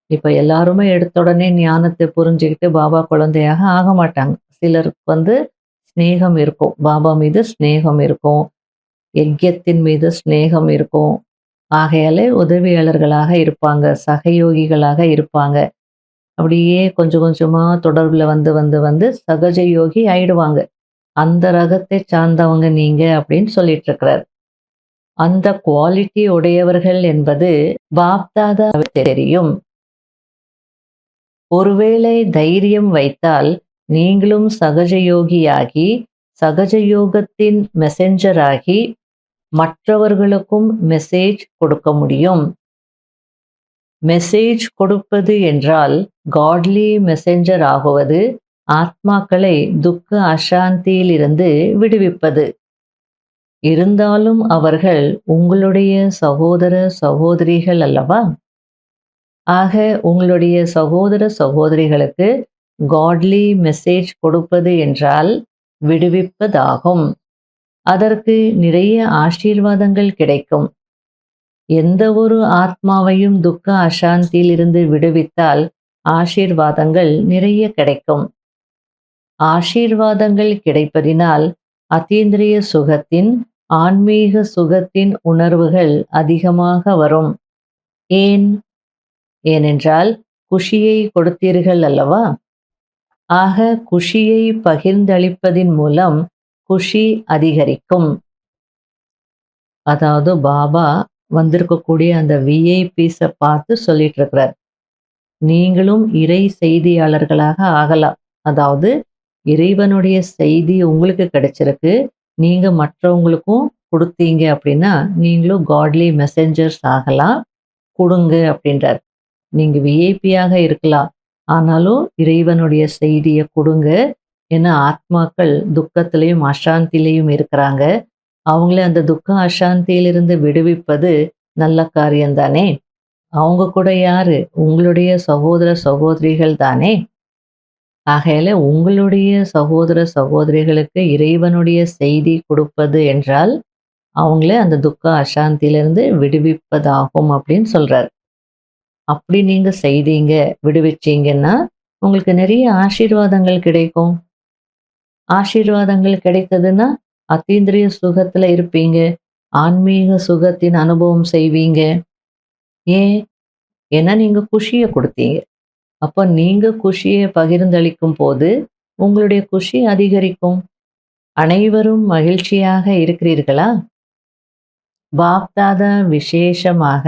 இப்ப எல்லாருமே எடுத்த உடனே ஞானத்தை புரிஞ்சுக்கிட்டு பாபா குழந்தையாக ஆக மாட்டாங்க. சிலருக்கு சிநேகம் இருக்கும், பாபா மீது சிநேகம் இருக்கும், யஜ்யத்தின் மீது சிநேகம் இருக்கும். ஆகையாலே உதவியாளர்களாக இருப்பாங்க, சகயோகிகளாக இருப்பாங்க. அப்படியே கொஞ்சம் கொஞ்சமா தொடர்புல வந்து வந்து வந்து சகஜ யோகி ஆயிடுவாங்க. அந்த ரகத்தை சார்ந்தவங்க நீங்க அப்படின்னு சொல்லிட்டு இருக்கிறார். அந்த குவாலிட்டி உடையவர்கள் என்பது பாப்தாதா தெரியும். ஒருவேளை தைரியம் வைத்தால் நீங்களும் சகஜயோகியாகி, சகஜயோகத்தின் மெசஞ்சராகி மற்றவர்களுக்கும் மெசேஜ் கொடுக்க முடியும். மெசேஜ் கொடுப்பது என்றால் காட்லி மெசஞ்சர் ஆகுவது, ஆத்மாக்களை துக்க அசாந்தியிலிருந்து விடுவிப்பது. இருந்தாலும் அவர்கள் உங்களுடைய சகோதர சகோதரிகள் அல்லவா? ஆக உங்களுடைய சகோதர சகோதரிகளுக்கு காட்லி மெசேஜ் கொடுப்பது என்றால் விடுவிப்பதாகும். அதற்கு நிறைய ஆசீர்வாதங்கள் கிடைக்கும். எந்த ஒரு ஆத்மாவையும் துக்க அசாந்தியிலிருந்து விடுவித்தால் ஆசீர்வாதங்கள் நிறைய கிடைக்கும். ஆசீர்வாதங்கள் கிடைப்பதினால் அதீந்திரிய சுகத்தின், ஆன்மீக சுகத்தின் உணர்வுகள் அதிகமாக வரும். ஏன்? ஏனென்றால் குஷியை கொடுத்தீர்கள் அல்லவா? ஆக குஷியை பகிர்ந்தளிப்பதின் மூலம் குஷி அதிகரிக்கும். அதாவது பாபா வந்திருக்கக்கூடிய அந்த விஐபிஸை பார்த்து சொல்லிட்டு இருக்கிறார், நீங்களும் இறை செய்தியாளர்களாக ஆகலாம். அதாவது இறைவனுடைய செய்தி உங்களுக்கு கிடைச்சிருக்கு, நீங்க மற்றவங்களுக்கும் கொடுத்தீங்க அப்படின்னா நீங்களும் காட்லி மெசஞ்சர்ஸ் ஆகலாம், கொடுங்க அப்படின்றார். நீங்க விஐபியாக இருக்கலாம், ஆனாலும் இறைவனுடைய செய்தியை கொடுங்க. ஏன்னா ஆத்மாக்கள் துக்கத்திலையும் அசாந்திலையும் இருக்கிறாங்க. அவங்கள அந்த துக்க அசாந்தியிலிருந்து விடுவிப்பது நல்ல காரியம்தானே. அவங்க கூட யாரு? உங்களுடைய சகோதர சகோதரிகள் தானே. ஆகையால உங்களுடைய சகோதர சகோதரிகளுக்கு இறைவனுடைய செய்தி கொடுப்பது என்றால் அவங்கள அந்த துக்க அசாந்தியிலிருந்து விடுவிப்பதாகும் அப்படின்னு சொல்றார். அப்படி நீங்க செய்தீங்க, விடுவிச்சீங்கன்னா உங்களுக்கு நிறைய ஆசீர்வாதங்கள் கிடைக்கும். ஆசீர்வாதங்கள் கிடைத்ததுன்னா அத்தீந்திரிய சுகத்துல இருப்பீங்க, ஆன்மீக சுகத்தின் அனுபவம் செய்வீங்க. ஏன்? ஏன்னா நீங்க குஷியை கொடுத்தீங்க. அப்போ நீங்க குஷியை பகிர்ந்தளிக்கும் போது உங்களுடைய குஷி அதிகரிக்கும். அனைவரும் மகிழ்ச்சியாக இருக்கிறீர்களா? பாப்தாதா விசேஷமாக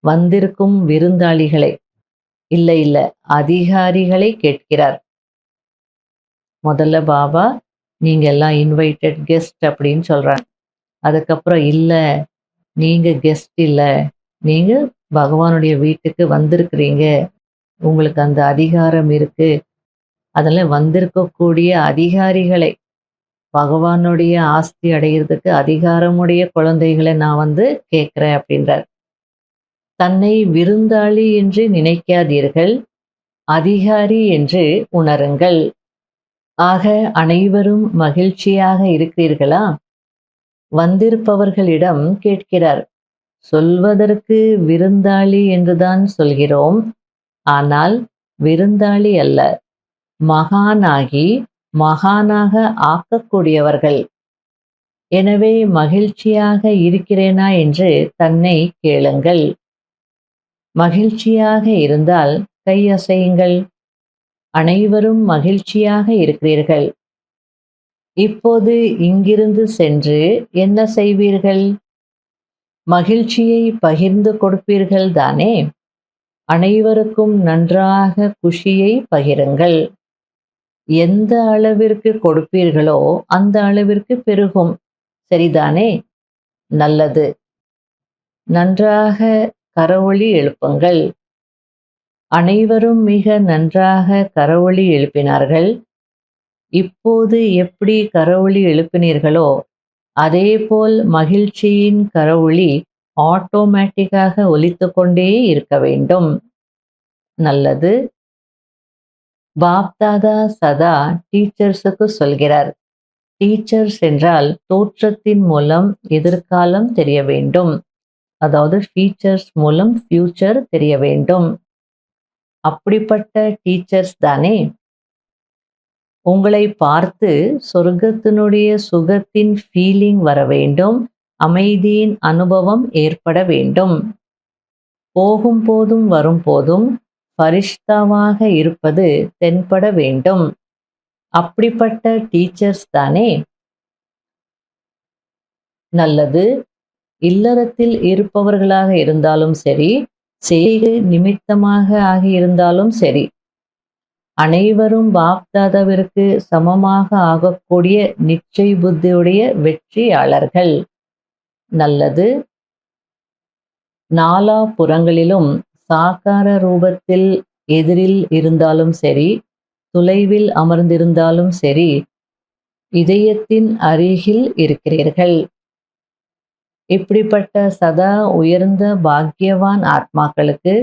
வந்திருக்கும் விருந்தாளிகளை, இல்ல இல்ல, அதிகாரிகளை கேட்கிறார். முதல்ல பாபா நீங்க எல்லாம் இன்வைட்டட் கெஸ்ட் அப்படின்னு சொல்றாங்க. அதுக்கப்புறம் இல்ல, நீங்க கெஸ்ட் இல்ல, நீங்க பகவானுடைய வீட்டுக்கு வந்திருக்கிறீங்க, உங்களுக்கு அந்த அதிகாரம் இருக்கு. அதெல்லாம் வந்திருக்கக்கூடிய அதிகாரிகளை, பகவானுடைய ஆஸ்தி அடையிறதுக்கு அதிகாரமுடைய குழந்தைகளை நான் கேட்கிறேன் அப்படின்றார். தன்னை விருந்தாளி என்று நினைக்காதீர்கள், அதிகாரி என்று உணருங்கள். ஆக அனைவரும் மகிழ்ச்சியாக இருக்கிறீர்களா? வந்திருப்பவர்களிடம் கேட்கிறார். சொல்வதற்கு விருந்தாளி என்றுதான் சொல்கிறோம், ஆனால் விருந்தாளி அல்ல, மகானாகி மகானாக ஆக்கக்கூடியவர்கள். எனவே மகிழ்ச்சியாக இருக்கிறேனா என்று தன்னை கேளுங்கள். மகிழ்ச்சியாக இருந்தால் கை அசையுங்கள். அனைவரும் மகிழ்ச்சியாக இருக்கிறீர்கள். இப்போது இங்கிருந்து சென்று என்ன செய்வீர்கள்? மகிழ்ச்சியை பகிர்ந்து கொடுப்பீர்கள் தானே? அனைவருக்கும் நன்றாக குஷியை பகிருங்கள். எந்த அளவிற்கு கொடுப்பீர்களோ அந்த அளவிற்கு பெருகும். சரிதானே? நல்லது. நன்றாக கரவொலி எழுப்புங்கள். அனைவரும் மிக நன்றாக கரவொலி எழுப்பினார்கள். இப்போது எப்படி கரவொலி எழுப்பினீர்களோ அதேபோல் மகிழ்ச்சியின் கரவொலி ஆட்டோமேட்டிக்காக ஒலித்துக் கொண்டே இருக்க வேண்டும். நல்லது. பாப்தாதா சதா டீச்சர்ஸுக்கு சொல்கிறார். டீச்சர்ஸ் என்றால் தோற்றத்தின் மூலம் எதிர்காலம் தெரிய வேண்டும். அதாவது ஃபீச்சர்ஸ் மூலம் ஃபியூச்சர் தெரிய வேண்டும். அப்படிப்பட்ட டீச்சர்ஸ் தானே? உங்களை பார்த்து சொர்க்கத்தினுடைய சுகத்தின் ஃபீலிங் வர வேண்டும், அமைதியின் அனுபவம் ஏற்பட வேண்டும். போகும் போதும் வரும் போதும் பரிஷ்தாவாக இருப்பது தென்பட வேண்டும். அப்படிப்பட்ட டீச்சர்ஸ் தானே? நல்லது. இல்லறத்தில் இருப்பவர்களாக இருந்தாலும் சரி, செய்கை நிமித்தமாக ஆகியிருந்தாலும் சரி, அனைவரும் பாப்தாதாவிற்கு சமமாக ஆகக்கூடிய நிச்சய புத்தியுடைய வெற்றியாளர்கள். நல்லது. நாலா புறங்களிலும் சாக்கார ரூபத்தில் எதிரில் இருந்தாலும் சரி, தொலைவில் அமர்ந்திருந்தாலும் சரி, இதயத்தின் அருகில் இருக்கிறீர்கள். இப்படிப்பட்ட சதா உயர்ந்த பாக்கியவான் ஆத்மாக்களுக்கு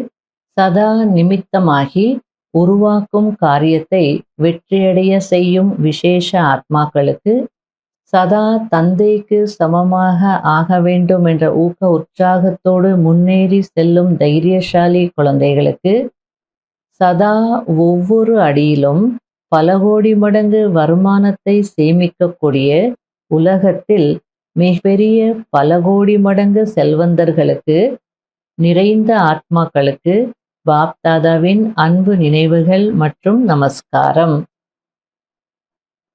சதா நிமித்தமாகி உருவாக்கும் காரியத்தை வெற்றியடைய செய்யும் விசேஷ ஆத்மாக்களுக்கு, சதா தந்தைக்கு சமமாக ஆக வேண்டும் என்ற ஊக்க உற்சாகத்தோடு முன்னேறி செல்லும் தைரியசாலி குழந்தைகளுக்கு, சதா ஒவ்வொரு அடியிலும் பல கோடி மடங்கு வருமானத்தை சேமிக்கக்கூடிய உலகத்தில் மிகப்பெரிய பல கோடி மடங்கு செல்வந்தர்களுக்கு, நிறைந்த ஆத்மாக்களுக்கு பாப்தாதாவின் அன்பு நினைவுகள் மற்றும் நமஸ்காரம்.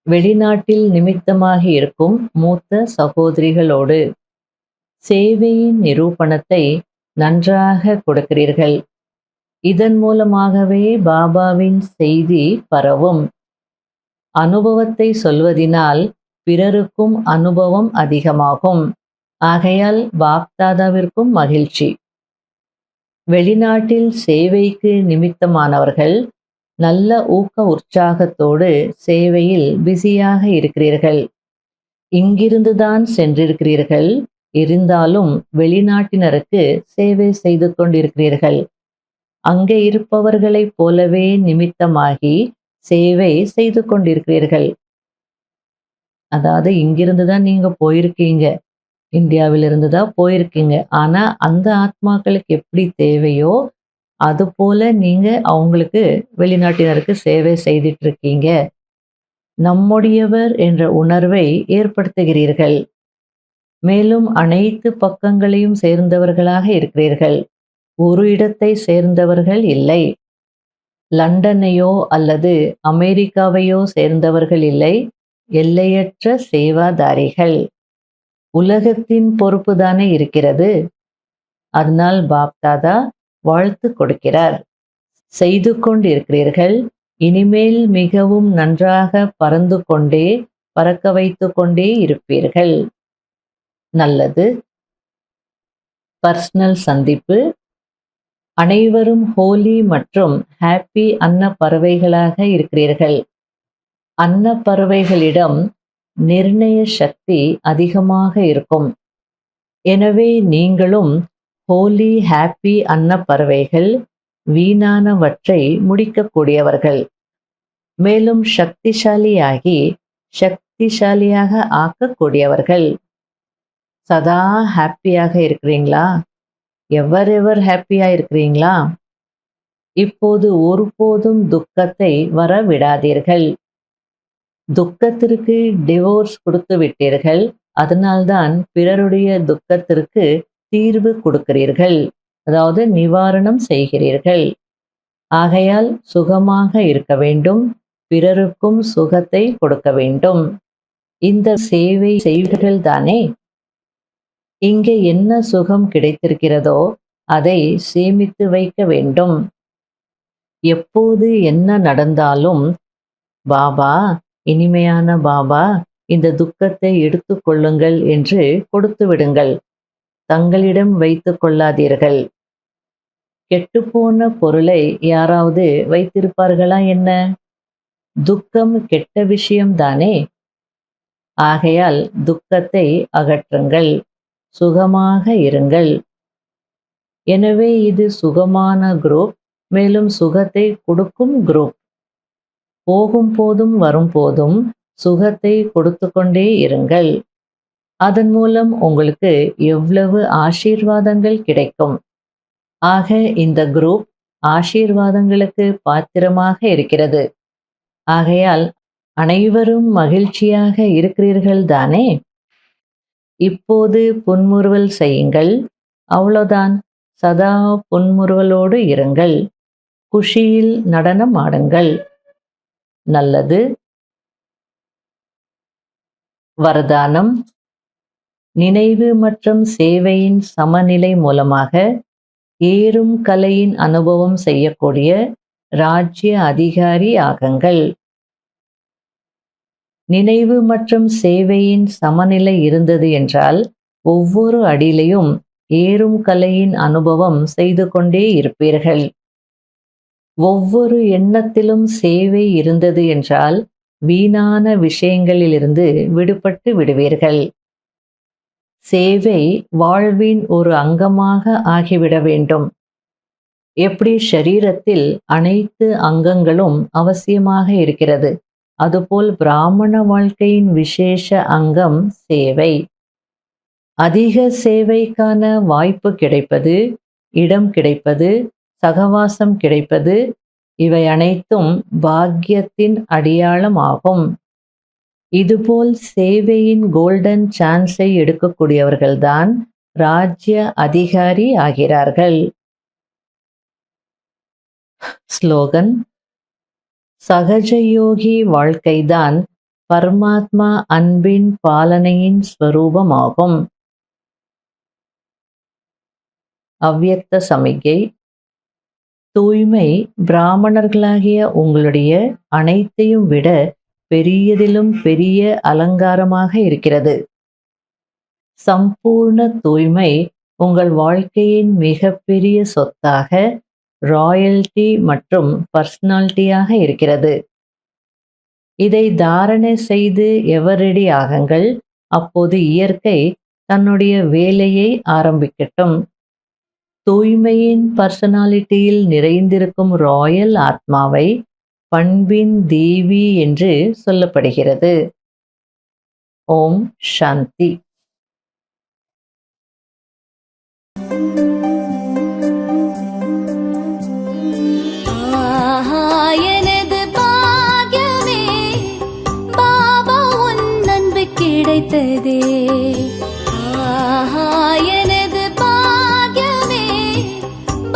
வெளிநாட்டில் நிமித்தமாக இருக்கும் மூத்த சகோதரிகளோடு சேவையின் நிரூபணத்தை நன்றாக கொடுக்கிறீர்கள். இதன் மூலமாகவே பாபாவின் செய்தி பரவும். அனுபவத்தை சொல்வதினால் பிறருக்கும் அனுபவம் அதிகமாகும். ஆகையால் பாப்தாதாவிற்கும் மகிழ்ச்சி. வெளிநாட்டில் சேவைக்கு நிமித்தமானவர்கள் நல்ல ஊக்க உற்சாகத்தோடு சேவையில் பிஸியாக இருக்கிறீர்கள். இங்கிருந்துதான் சென்றிருக்கிறீர்கள், இருந்தாலும் வெளிநாட்டினருக்கு சேவை செய்து கொண்டிருக்கிறீர்கள். அங்கே இருப்பவர்களைப் போலவே நிமித்தமாகி சேவை செய்து கொண்டிருக்கிறீர்கள். அதாவது இங்கிருந்து தான் நீங்க போயிருக்கீங்க, இந்தியாவிலிருந்து தான் போயிருக்கீங்க. ஆனா அந்த ஆத்மாக்களுக்கு எப்படி தேவையோ அது போல நீங்க அவங்களுக்கு வெளிநாட்டினருக்கு சேவை செய்துட்டு இருக்கீங்க. நம்முடையவர் என்ற உணர்வை ஏற்படுத்துகிறீர்கள். மேலும் அனைத்து பக்கங்களையும் சேர்ந்தவர்களாக இருக்கிறீர்கள். ஒரு இடத்தை சேர்ந்தவர்கள் இல்லை. லண்டனையோ அல்லது அமெரிக்காவையோ சேர்ந்தவர்கள் இல்லை, எல்லையற்ற சேவாதாரிகள். உலகத்தின் பொறுப்பு தானே இருக்கிறது. அதனால் பாப்தாதா வாழ்த்து கொடுக்கிறார். செய்து கொண்டிருக்கிறீர்கள். இனிமேல் மிகவும் நன்றாக பறந்து கொண்டே பறக்க வைத்து கொண்டே இருப்பீர்கள். நல்லது. பர்சனல் சந்திப்பு. அனைவரும் ஹோலி மற்றும் ஹாப்பி அன்னப்பறவைகளாக இருக்கிறீர்கள். அன்னப்பறவைகளிடம் நிர்ணய சக்தி அதிகமாக இருக்கும். எனவே நீங்களும் ஹோலி ஹாப்பி அன்னப்பறவைகள், வீணானவற்றை முடிக்கக்கூடியவர்கள். மேலும் சக்திசாலியாக ஆக்கக்கூடியவர்கள். சதா ஹாப்பியாக இருக்கிறீங்களா? எவர் ஹாப்பியா இருக்கிறீங்களா? இப்போது ஒருபோதும் துக்கத்தை வர விடாதீர்கள். துக்கத்திற்கு டிவோர்ஸ் கொடுத்து விட்டீர்கள். அதனால்தான் பிறருடைய துக்கத்திற்கு தீர்வு கொடுக்கிறீர்கள், அதாவது நிவாரணம் செய்கிறீர்கள். ஆகையால் சுகமாக இருக்க வேண்டும், பிறருக்கும் சுகத்தை கொடுக்க வேண்டும். இந்த சேவை செய்வீர்கள் தானே? இங்கே என்ன சுகம் கிடைத்திருக்கிறதோ அதை சேமித்து வைக்க வேண்டும். எப்போது என்ன நடந்தாலும், பாபா, இனிமையான பாபா, இந்த துக்கத்தை எடுத்து கொள்ளுங்கள் என்று கொடுத்து விடுங்கள். தங்களிடம் வைத்து கொள்ளாதீர்கள். கெட்டுப்போன பொருளை யாராவது வைத்திருப்பார்களா என்ன? துக்கம் கெட்ட விஷயம்தானே. ஆகையால் துக்கத்தை அகற்றுங்கள், சுகமாக இருங்கள். எனவே இது சுகமான குரூப், மேலும் சுகத்தை கொடுக்கும் குரூப். போகும் போதும் வரும் போதும் சுகத்தை கொடுத்து கொண்டே இருங்கள். அதன் மூலம் உங்களுக்கு எவ்வளவு ஆசீர்வாதங்கள் கிடைக்கும். ஆக இந்த குரூப் ஆசீர்வாதங்களுக்கு பாத்திரமாக இருக்கிறது. ஆகையால் அனைவரும் மகிழ்ச்சியாக இருக்கிறீர்கள் தானே? இப்போது புன்முறுவல் செய்யுங்கள். அவ்வளோதான். சதா புன்முறுவலோடு இருங்கள். குஷியில் நடனம் ஆடுங்கள். நல்லது. வரதானம். நினைவு மற்றும் சேவையின் சமநிலை மூலமாக ஏறும் கலையின் அனுபவம் செய்யக்கூடிய ராஜ்ய அதிகாரி ஆகுங்கள். நினைவு மற்றும் சேவையின் சமநிலை இருந்தது என்றால் ஒவ்வொரு அடியிலையும் ஏறும் கலையின் அனுபவம் செய்து கொண்டே இருப்பீர்கள். ஒவ்வொரு எண்ணத்திலும் சேவை இருந்தது என்றால் வீணான விஷயங்களிலிருந்து விடுபட்டு விடுவீர்கள். சேவை வாழ்வின் ஒரு அங்கமாக ஆகிவிட வேண்டும். எப்படி ஷரீரத்தில் அனைத்து அங்கங்களும் அவசியமாக இருக்கிறது, அதுபோல் பிராமண வாழ்க்கையின் விசேஷ அங்கம் சேவை. அதிக சேவைக்கான வாய்ப்பு கிடைப்பது, இடம் கிடைப்பது, சகவாசம் கிடைப்பது, இவை அனைத்தும் பாக்கியத்தின் அடையாளமாகும். இதுபோல் சேவையின் கோல்டன் சான்ஸை எடுக்கக்கூடியவர்கள்தான் ராஜ்ய அதிகாரி ஆகிறார்கள். ஸ்லோகன். சகஜயோகி வாழ்க்கைதான் பரமாத்மா அன்பின் பாலனையின் ஸ்வரூபமாகும். அவ்யக்த சமிகை. தூய்மை பிராமணர்களாகிய உங்களுடைய அனைத்தையும் விட பெரியதிலும் பெரிய அலங்காரமாக இருக்கிறது. சம்பூர்ண தூய்மை உங்கள் வாழ்க்கையின் மிகப்பெரிய சொத்தாக, ராயல்டி மற்றும் பர்சனாலிட்டியாக இருக்கிறது. இதை தாரணை செய்து எவரெடி ஆகுங்கள். அப்போது இயற்கை தன்னுடைய வேலையை ஆரம்பிக்கட்டும். தூய்மையின் பர்சனாலிட்டியில் நிறைந்திருக்கும் ராயல் ஆத்மாவை பண்பின் தேவி என்று சொல்லப்படுகிறது. ஓம் சாந்தி. எனது பாக்யமே பாபா உன் அன்பு கிடைத்ததே. எனது பாக்யமே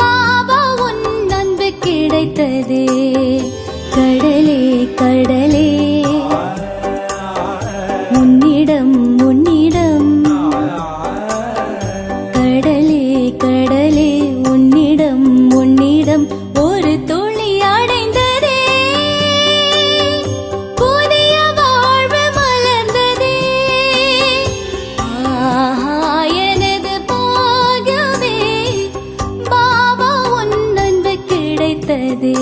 பாபா உன் அன்பு கிடைத்ததே. கிடைத்ததே. கடலே கடலே உன்னிடம் உன்னிடம், கடலே கடலே உன்னிடம் உன்னிடம் ஒரு துளி அடைந்ததே. புதிய வாழ்வு மலர்ந்ததே. ஆஹா எனது பாகியமே, பாபா உன் அன்பு கிடைத்ததே.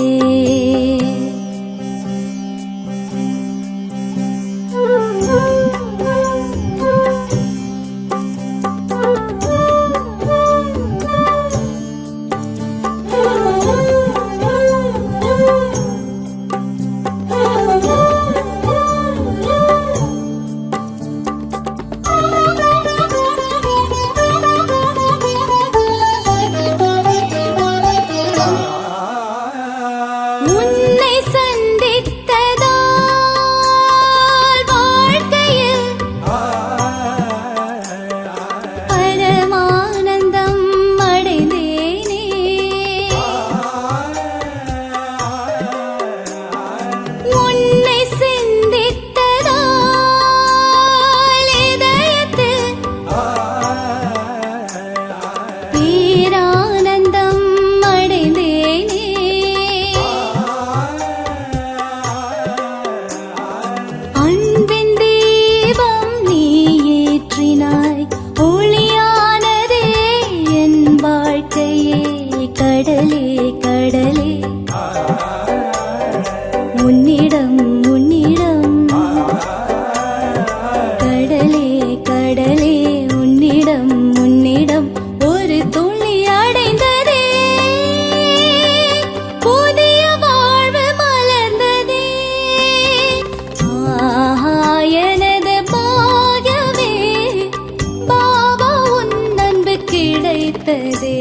உன்னை சந்தித்ததால் வாழ்க்கையில் பரமானந்தம் அடைந்தேனே. உன்னை சிந்தித்ததால் இதயத்தில் பேரானந்தம் அடைந்தேனே. அன்பின் தீபம் நீ ஏற்றினாய், ஒளியானதே என் வாழ்க்கையே. கடலே கடலே உன்னிடம் உன்னிடம், கடலே கடலே உன்னிடம் உன்னிடம் ஒரு துளி அடைந்ததே. புதிய வாழ்வு மலர்ந்ததே. ஆஹா எனது பாகியமே, பாபா உன் அன்பு கிடைத்ததே.